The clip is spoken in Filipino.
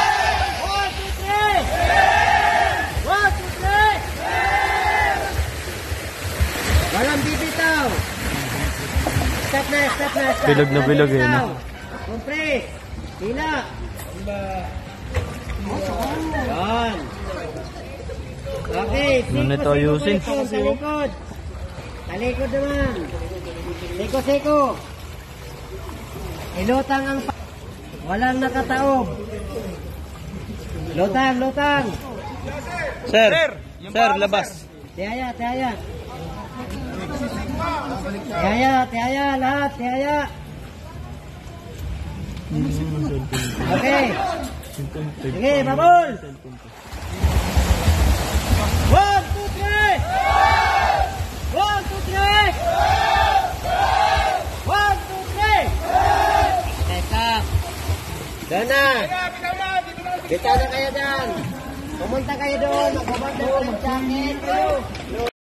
1, 2, 3! 1, 2, 3! Walang bibitaw! Stop na, stop na, stop! Bilog na bilog eh, no? Compress! Hila! Yan! Okay, Ano nito ayusin? Sa likod! Sa likod naman! Siko-siko! Ilutang ang walang nakataob! Lutang, lutang! Sir, sir, labas. Tihaya, tihaya! Tihaya, tihaya, lahat, tihaya! Okay! Sige, babol! 1, 2, 3! 1, 2, 3! 1, 2, 3! Teka! Doon na! Bitaw na kayo dyan! Pumunta kayo doon! Magbabanda ng jacket!